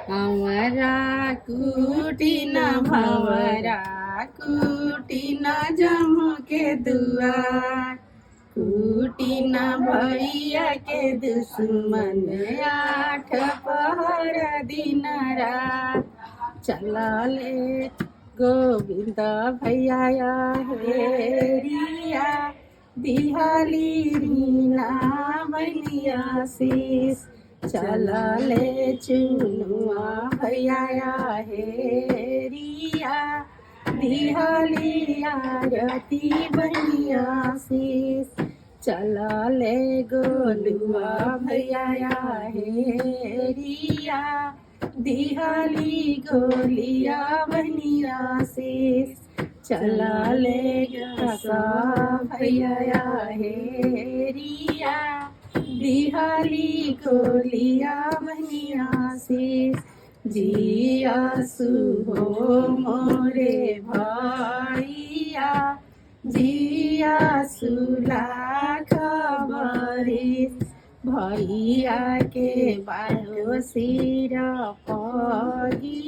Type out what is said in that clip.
हमारा कुटीना भंवरा कुटीना जम के दुआर कुटीना भैया के दुश्मन आठ पहर दिन रात चलले गोविंद भैया हेरिया दिहली रीना बनिया शीस चलले चुनुआ भैया हेरिया दिहली आरती बनिया शीस चलले गोलुआ भैया हेरिया दिहली गोलिया बनिया शीस चलले गसा भैया हेरिया दिहली गोलिया बनिया शीस जिया सुहो मोरे भैया जिया सुला खबरिस भैया के बालो सिर पगी